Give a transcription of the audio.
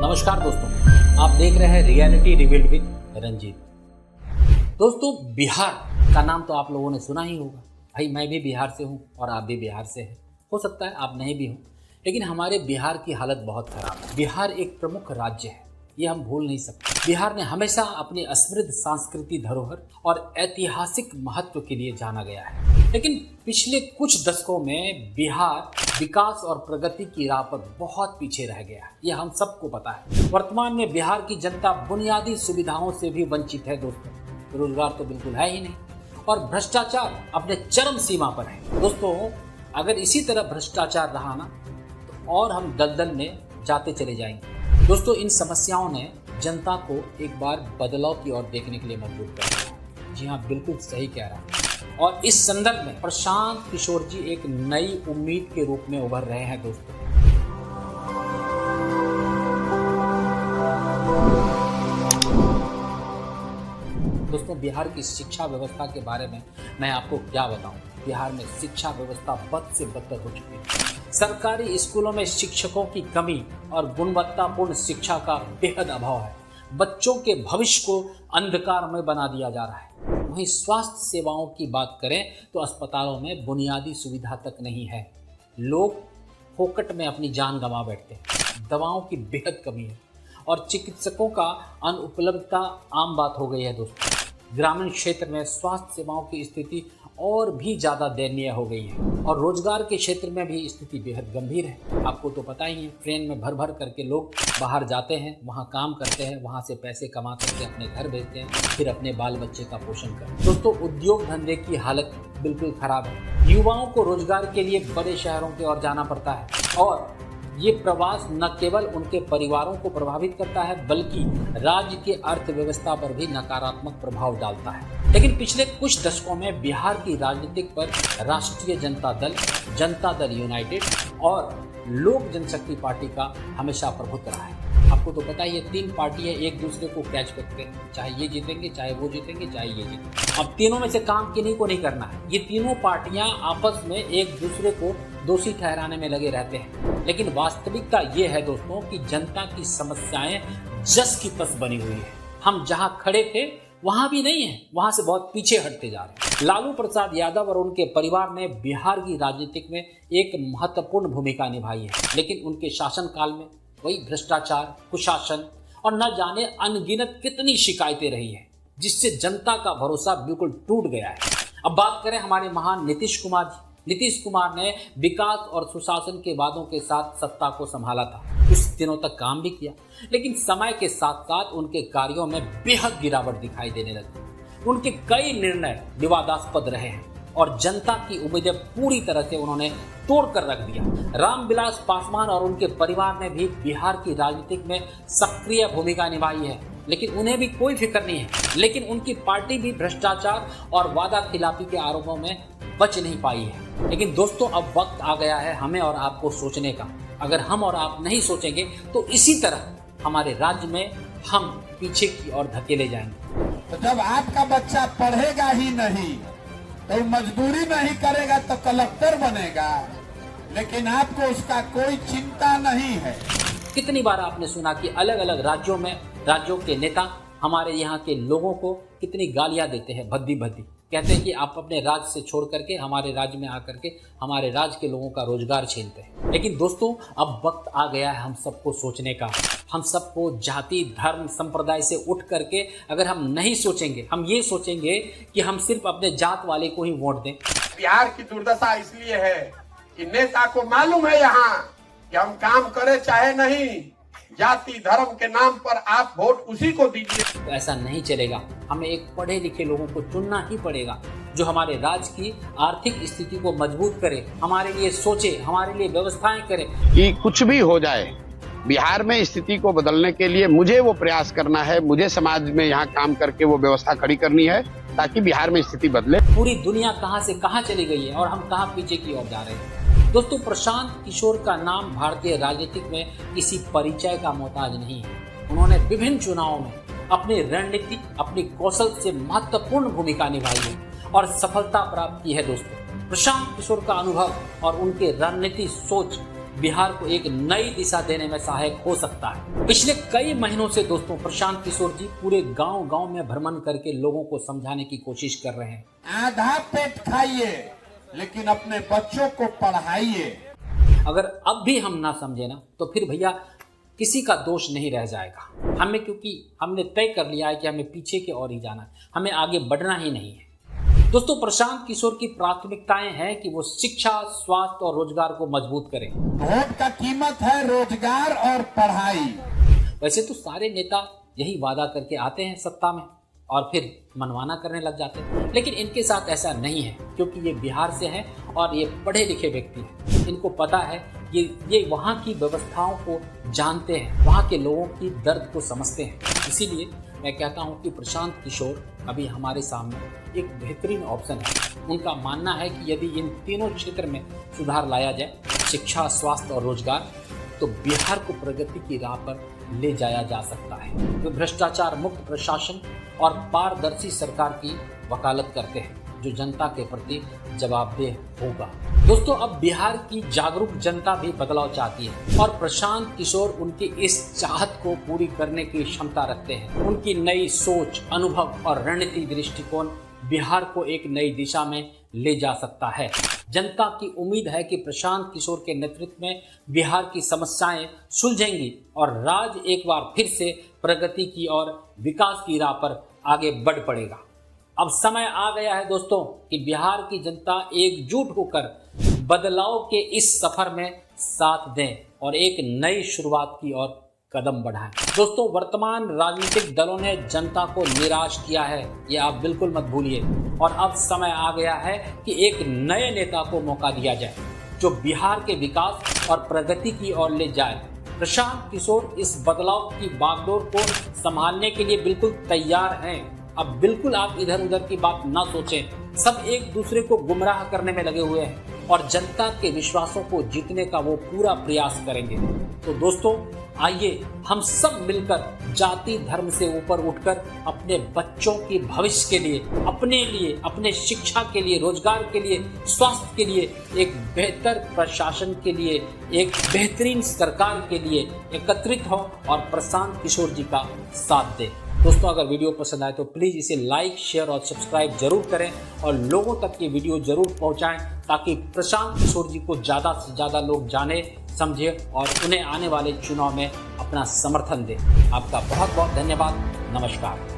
नमस्कार दोस्तों, आप देख रहे हैं रियलिटी रिवील्ड विद रंजीत। दोस्तों, बिहार का नाम तो आप लोगों ने सुना ही होगा। भाई, मैं भी बिहार से हूँ और आप भी बिहार से हैं। हो सकता है आप नहीं भी हो, लेकिन हमारे बिहार की हालत बहुत खराब है। बिहार एक प्रमुख राज्य है, ये हम भूल नहीं सकते। बिहार ने हमेशा अपनी समृद्ध सांस्कृतिक धरोहर और ऐतिहासिक महत्व के लिए जाना गया है, लेकिन पिछले कुछ दशकों में बिहार विकास और प्रगति की राह पर बहुत पीछे रह गया है। ये हम सबको पता है। वर्तमान में बिहार की जनता बुनियादी सुविधाओं से भी वंचित है। दोस्तों, रोजगार तो बिल्कुल है ही नहीं और भ्रष्टाचार अपने चरम सीमा पर है। दोस्तों, अगर इसी तरह भ्रष्टाचार रहा ना तो और हम दलदल में जाते चले जाएंगे। दोस्तों, इन समस्याओं ने जनता को एक बार बदलाव की ओर देखने के लिए मजबूर कर दिया। जी हाँ, बिल्कुल सही कह रहा हूँ। और इस संदर्भ में प्रशांत किशोर जी एक नई उम्मीद के रूप में उभर रहे हैं। दोस्तों, बिहार की शिक्षा व्यवस्था के बारे में मैं आपको क्या बताऊं। बिहार में शिक्षा व्यवस्था बद से बदतर हो चुकी है। सरकारी स्कूलों में शिक्षकों की कमी और गुणवत्तापूर्ण शिक्षा का बेहद अभाव है। बच्चों के भविष्य को अंधकारमय बना दिया जा रहा है। वहीं स्वास्थ्य सेवाओं की बात करें तो अस्पतालों में बुनियादी सुविधा तक नहीं है। लोग फोकट में अपनी जान गंवा बैठते हैं। दवाओं की बेहद कमी है और चिकित्सकों का अनुपलब्धता आम बात हो गई है। दोस्तों, ग्रामीण क्षेत्र में स्वास्थ्य सेवाओं की स्थिति और भी ज़्यादा दयनीय हो गई है और रोजगार के क्षेत्र में भी स्थिति बेहद गंभीर है। आपको तो पता ही है, ट्रेन में भर भर करके लोग बाहर जाते हैं, वहाँ काम करते हैं, वहाँ से पैसे कमा करके अपने घर भेजते हैं, फिर अपने बाल बच्चे का पोषण करते हैं। दोस्तों, उद्योग धंधे की हालत बिल्कुल खराब है। युवाओं को रोजगार के लिए बड़े शहरों की ओर जाना पड़ता है और ये प्रवास न केवल उनके परिवारों को प्रभावित करता है बल्कि राज्य की अर्थव्यवस्था पर भी नकारात्मक प्रभाव डालता है। लेकिन पिछले कुछ दशकों में बिहार की राजनीति पर राष्ट्रीय जनता दल यूनाइटेड और लोक जनशक्ति पार्टी का हमेशा प्रभुत्व रहा है। आपको तो पता ही है, तीन पार्टी है, एक दूसरे को कैच करते हैं। चाहे ये जीतेंगे, चाहे वो जीतेंगे, चाहे ये जीतेंगे। अब तीनों में से काम किन्हीं को नहीं करना है। ये तीनों पार्टियां आपस में एक दूसरे को दोषी ठहराने में लगे रहते हैं। लेकिन वास्तविकता ये है दोस्तों कि जनता की समस्याएं जस की तस बनी हुई है। हम जहाँ खड़े थे वहाँ भी नहीं है, वहाँ से बहुत पीछे हटते जा रहे हैं। लालू प्रसाद यादव और उनके परिवार ने बिहार की राजनीति में एक महत्वपूर्ण भूमिका निभाई है, लेकिन उनके शासनकाल में वही भ्रष्टाचार, कुशासन और न जाने अनगिनत कितनी शिकायतें रही है, जिससे जनता का भरोसा बिल्कुल टूट गया है। अब बात करें हमारे महान नीतीश कुमार जी। नीतीश कुमार ने विकास और सुशासन के वादों के साथ सत्ता को संभाला था। कुछ दिनों तक काम भी किया, लेकिन समय के साथ साथ उनके कार्यों में बेहद गिरावट दिखाई देने लगी। उनके कई निर्णय विवादास्पद रहे हैं और जनता की उम्मीदें पूरी तरह से उन्होंने तोड़ कर रख दिया। रामविलास पासवान और उनके परिवार ने भी बिहार की राजनीति में सक्रिय भूमिका निभाई है, लेकिन उन्हें भी कोई फिक्र नहीं है। लेकिन उनकी पार्टी भी भ्रष्टाचार और वादा खिलाफी के आरोपों में बच नहीं पाई है। लेकिन दोस्तों, अब वक्त आ गया है हमें और आपको सोचने का। अगर हम और आप नहीं सोचेंगे तो इसी तरह हमारे राज्य में हम पीछे की ओर धकेले जाएंगे। तो जब आपका बच्चा पढ़ेगा ही नहीं तो मजदूरी नहीं करेगा तो कलेक्टर बनेगा, लेकिन आपको उसका कोई चिंता नहीं है। कितनी बार आपने सुना कि अलग अलग राज्यों के नेता हमारे यहाँ के लोगों को कितनी गालियाँ देते हैं, भद्दी भद्दी। कहते हैं कि आप अपने राज्य से छोड़ करके हमारे राज्य में आकर के हमारे राज्य के लोगों का रोजगार छीनते हैं। लेकिन दोस्तों, अब वक्त आ गया है हम सबको सोचने का। हम सबको जाति, धर्म, संप्रदाय से उठ करके अगर हम नहीं सोचेंगे, हम ये सोचेंगे कि हम सिर्फ अपने जात वाले को ही वोट दें। बिहार की दुर्दशा इसलिए है कि नेता को मालूम है यहाँ कि हम काम करे चाहे नहीं, जाति धर्म के नाम पर आप वोट उसी को दीजिए। तो ऐसा नहीं चलेगा। हमें एक पढ़े लिखे लोगों को चुनना ही पड़ेगा जो हमारे राज्य की आर्थिक स्थिति को मजबूत करे, हमारे लिए सोचे, हमारे लिए व्यवस्थाएं करे। कि कुछ भी हो जाए, बिहार में स्थिति को बदलने के लिए मुझे वो प्रयास करना है। मुझे समाज में यहाँ काम करके वो व्यवस्था खड़ी करनी है ताकि बिहार में स्थिति बदले। पूरी दुनिया कहाँ से कहाँ चली गई है और हम कहाँ पीछे की ओर जा रहे हैं। दोस्तों, प्रशांत किशोर का नाम भारतीय राजनीति में किसी परिचय का मोहताज नहीं है। उन्होंने विभिन्न चुनावों में अपनी रणनीति, अपनी कौशल से महत्वपूर्ण भूमिका निभाई है और सफलता प्राप्त की है। दोस्तों, प्रशांत किशोर का अनुभव और उनके रणनीति सोच बिहार को एक नई दिशा देने में सहायक हो सकता है। पिछले कई महीनों से दोस्तों प्रशांत किशोर जी पूरे गांव-गांव में भ्रमण करके लोगों को समझाने की कोशिश कर रहे हैं। आधा पेट खाइए लेकिन अपने बच्चों को पढ़ाइए। अगर अब भी हम ना समझे ना तो फिर भैया किसी का दोष नहीं रह जाएगा। हमें क्योंकि हमने तय कर लिया है कि हमें पीछे की ओर ही जाना है, हमें आगे बढ़ना ही नहीं है। दोस्तों प्रशांत किशोर की प्राथमिकताएं हैं कि वो शिक्षा, स्वास्थ्य और रोजगार को मजबूत करें। वोट का कीमत है रोजगार और पढ़ाई। वैसे तो सारे नेता यही वादा करके आते हैं सत्ता में और फिर मनमाना करने लग जाते हैं, लेकिन इनके साथ ऐसा नहीं है क्योंकि ये बिहार से हैं और ये पढ़े लिखे व्यक्ति हैं। इनको पता है ये वहाँ की व्यवस्थाओं को जानते हैं, वहाँ के लोगों की दर्द को समझते हैं। इसीलिए मैं कहता हूँ कि प्रशांत किशोर अभी हमारे सामने एक बेहतरीन ऑप्शन है। उनका मानना है कि यदि इन तीनों क्षेत्र में सुधार लाया जाए, शिक्षा, स्वास्थ्य और रोजगार, तो बिहार को प्रगति की राह पर ले जाया जा सकता है। वे भ्रष्टाचार मुक्त प्रशासन और पारदर्शी सरकार की वकालत करते हैं जो जनता के प्रति जवाबदेह होगा। दोस्तों अब बिहार की जागरूक जनता भी बदलाव चाहती है और प्रशांत किशोर उनकी इस चाहत को पूरी करने की क्षमता रखते हैं। उनकी नई सोच, अनुभव और रणनीति दृष्टिकोण बिहार को एक नई दिशा में ले जा सकता है। जनता की उम्मीद है कि प्रशांत किशोर के नेतृत्व में बिहार की समस्याएं सुलझेंगी और राज्य एक बार फिर से प्रगति की और विकास की राह पर आगे बढ़ पड़ेगा। अब समय आ गया है दोस्तों कि बिहार की जनता एकजुट होकर बदलाव के इस सफर में साथ दें और एक नई शुरुआत की ओर कदम बढ़ाएं। दोस्तों वर्तमान राजनीतिक दलों ने जनता को निराश किया है, ये आप बिल्कुल मत भूलिए। और अब समय आ गया है कि एक नए नेता को मौका दिया जाए जो बिहार के विकास और प्रगति की ओर ले जाए। प्रशांत किशोर इस बदलाव की बागडोर को संभालने के लिए बिल्कुल तैयार हैं। अब बिल्कुल आप इधर उधर की बात ना सोचें। सब एक दूसरे को गुमराह करने में लगे हुए हैं और जनता के विश्वासों को जीतने का वो पूरा प्रयास करेंगे। तो दोस्तों आइए हम सब मिलकर जाति धर्म से ऊपर उठकर अपने बच्चों के भविष्य के लिए, अपने लिए, अपने शिक्षा के लिए, रोजगार के लिए, स्वास्थ्य के लिए, एक बेहतर प्रशासन के लिए, एक बेहतरीन सरकार के लिए एकत्रित हो और प्रशांत किशोर जी का साथ दें। दोस्तों अगर वीडियो पसंद आए तो प्लीज़ इसे लाइक, शेयर और सब्सक्राइब जरूर करें और लोगों तक ये वीडियो जरूर पहुंचाएं ताकि प्रशांत किशोर जी को ज़्यादा से ज़्यादा लोग जाने, समझे और उन्हें आने वाले चुनाव में अपना समर्थन दें। आपका बहुत बहुत धन्यवाद। नमस्कार।